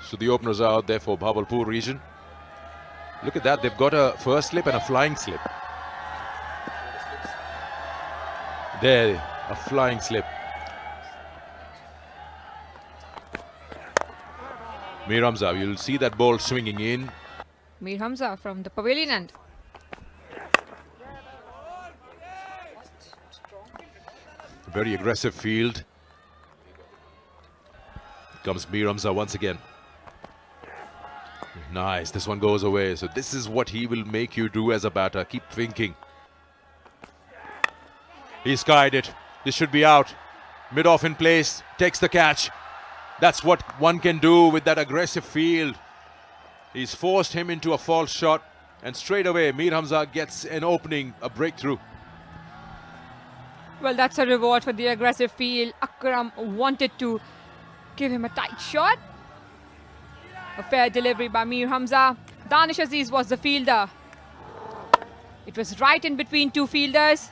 So the openers are out there for Bhavalpur region. Look at that, they've got a first slip and a flying slip. There, a flying slip. Mir Hamza, you'll see that ball swinging in. Mir Hamza from the pavilion end. Very aggressive field. Comes Mir Hamza once again. Nice, this one goes away. So this is what he will make you do as a batter. Keep thinking. He skied it. This should be out. Mid-off in place, takes the catch. That's what one can do with that aggressive field. He's forced him into a false shot, and straight away Mir Hamza gets an opening, a breakthrough. Well, that's a reward for the aggressive field. Akram wanted to give him a tight shot. A fair delivery by Mir Hamza. Danish Aziz was the fielder. It was right in between two fielders.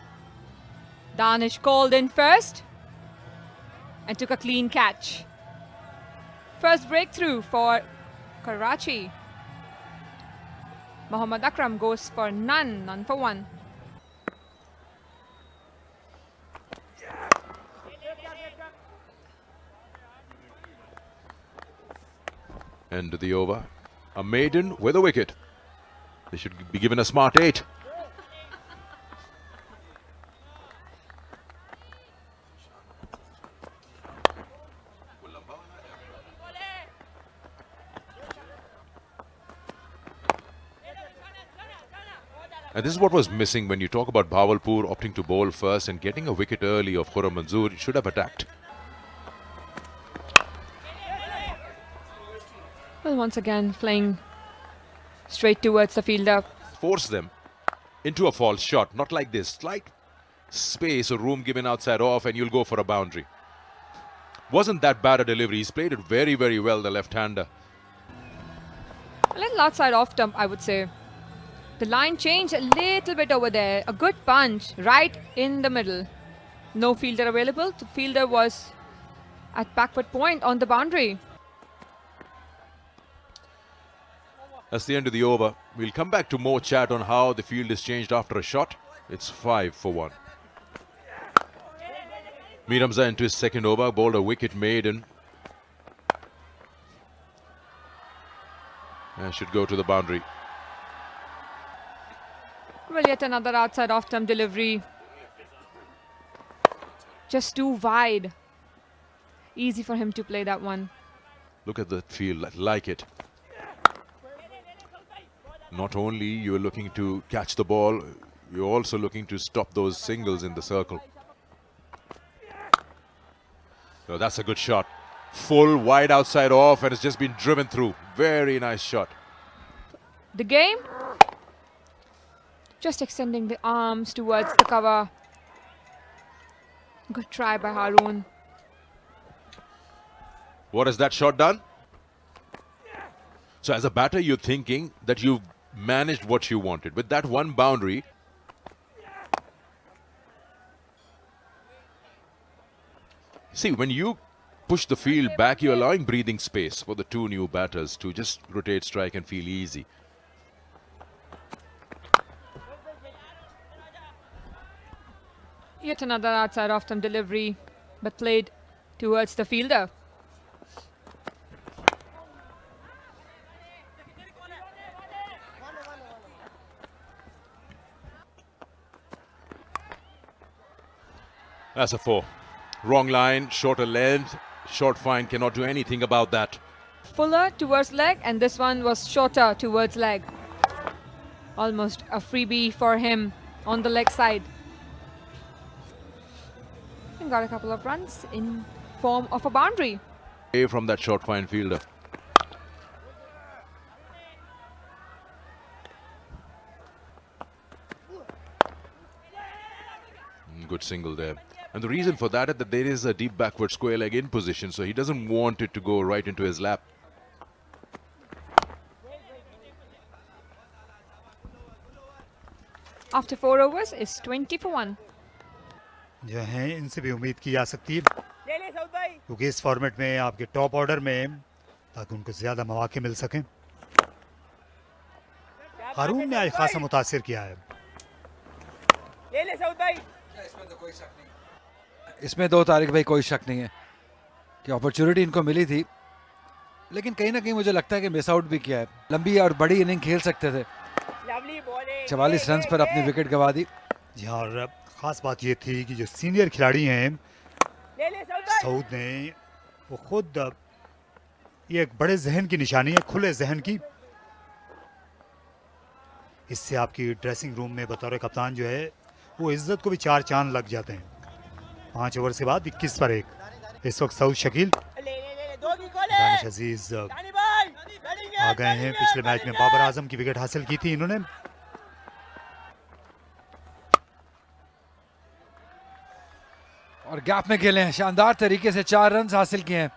Danish called in first and took a clean catch. First breakthrough for Karachi. Mohammad Akram goes for none for one. End of the over. A maiden with a wicket. They should be given a smart 8. And this is what was missing when you talk about Bhavalpur opting to bowl first and getting a wicket early of Khurram Manzoor. It should have attacked. Well, once again, playing straight towards the fielder. Force them into a false shot. Not like this. Slight space or room given outside off and you'll go for a boundary. Wasn't that bad a delivery. He's played it very, very well, the left-hander. A little outside off stump, I would say. The line changed a little bit over there. A good punch right in the middle. No fielder available. The fielder was at backward point on the boundary. That's the end of the over. We'll come back to more chat on how the field is changed after a shot. It's 5 for 1. Mir Hamza into his second over, bowled a wicket maiden. And should go to the boundary. Well, yet another outside off-stump delivery. Just too wide. Easy for him to play that one. Look at the field, I like it. Not only you're looking to catch the ball, you're also looking to stop those singles in the circle. So that's a good shot. Full wide outside off and it's just been driven through. Very nice shot. The game. Just extending the arms towards the cover. Good try by Haroon. What has that shot done? So as a batter, you're thinking that you've managed what you wanted. With that one boundary, see, when you push the field back, you're allowing breathing space for the two new batters to just rotate, strike and feel easy. Yet another outside off-stump delivery, but played towards the fielder. That's a 4. Wrong line, shorter length, short fine, cannot do anything about that. Fuller towards leg, and this one was shorter towards leg. Almost a freebie for him on the leg side. And got a couple of runs in form of a boundary. Away from that short fine fielder. Good single there. And the reason for that is that there is a deep backward square leg in position, so he doesn't want it to go right into his lap. After 4 overs, it's 20 for 1. जो हैं इनसे भी उम्मीद की जा सकती है क्योंकि इस फॉर्मेट में आपके टॉप ऑर्डर में ताकि उनको ज़्यादा मौके मिल सकें। हारून ने आज खासा मुतासिर किया है। ले ले सऊद भाई। इसमें दो तारिक भाई कोई शक नहीं है कि अपॉर्चुनिटी इनको मिली थी, लेकिन कहीं ना कहीं मुझे लगता है कि मिस आउट भी किया है। लंबी और बड़ी इनिंग खेल सकते थे। 44 रन पर अपनी विकेट गंवा दी। जी हाँ, और ख़ास बात ये थी कि जो सीनियर खिलाड़ी हैं ले ले सऊद भाई। सऊद ने वो खुद, ये एक बड़े जहन की निशानी है, खुले जहन की। इससे आपकी ड्रेसिंग रूम में बतौर कप्तान जो है वो इज्जत को भी 4 चांद लग जाते हैं। 5 ओवर से बाद 21 पर 1। इस वक्त सऊद शकील, ले ले ले दो की गोल है। दानिश अजीज दानी भाई बैटिंग आ गए हैं। पिछले मैच में बाबर आजम की विकेट हासिल की थी इन्होंने। और गैप में खेले हैं, शानदार तरीके से 4 रन हासिल किए हैं।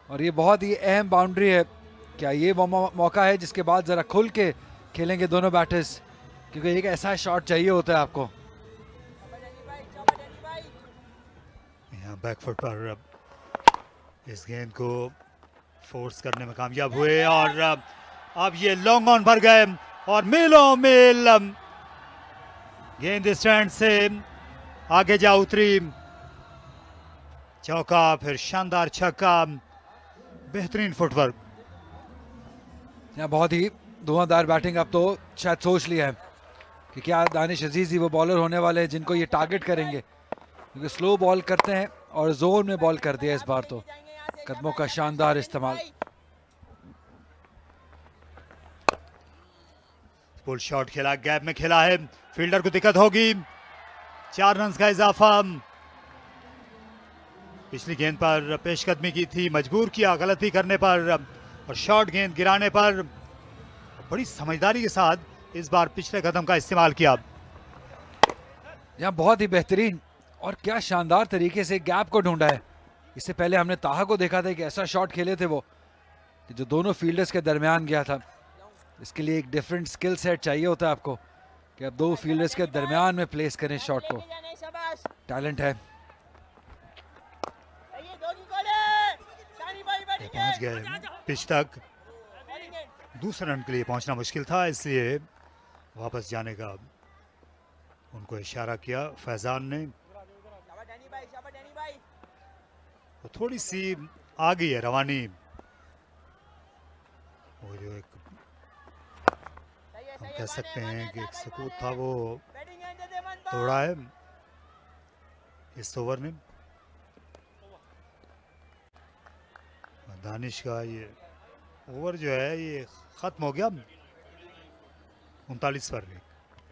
और ये बहुत ही अहम बाउंड्री है। क्या ये वो मौका है जिसके बाद जरा खुल के खेलेंगे दोनों बैटर्स, क्योंकि एक ऐसा शॉट चाहिए होता है आपको। यहाँ बैकफुट पर इस गेंद को फोर्स करने में कामयाब हुए और अब ये लॉन्ग ऑन भर गए और मीलों मील गेंद स्टैंड से आगे जा उतरी। चौका, फिर शानदार छक्का, बेहतरीन फुटवर्क। यहाँ बहुत ही धुआंधार बैटिंग। अब तो शायद सोच लिया है कि क्या दानिश अजीज ही वो बॉलर होने वाले हैं जिनको ये टारगेट करेंगे, क्योंकि स्लो बॉल करते हैं और जोन में बॉल कर दिया इस बार। तो कदमों का शानदार इस्तेमाल। पुल शॉट खेला, गैप में खेला है, फील्डर को दिक्कत होगी। 4 रन का इजाफा। पिछली गेंद पर पेशकदमी की थी, मजबूर किया गलती करने पर और शॉर्ट गेंद गिराने पर बड़ी समझदारी के साथ इस बार पिछले कदम का इस्तेमाल किया। यहाँ बहुत ही बेहतरीन और क्या शानदार तरीके से गैप को ढूंढा है। इससे पहले हमने ताहा को देखा था कि ऐसा शॉट खेले थे वो कि जो दोनों फील्डर्स के दरमियान गया था। इसके लिए एक डिफरेंट स्किल सेट चाहिए होता है आपको कि आप 2 फील्डर्स के दरमियान में प्लेस करें शॉट को। टैलेंट है। पहुंच गए पिच तक। दूसरे रन के लिए पहुंचना मुश्किल था, इसलिए वापस जाने का उनको इशारा किया फैजान ने। तो थोड़ी सी आ गई है रवानी। वो जो एक हम कह सकते हैं कि एक सकूत था वो तोड़ा है इस ओवर ने। दानिश का ये ओवर जो है ये खत्म हो गया 39 पर भी।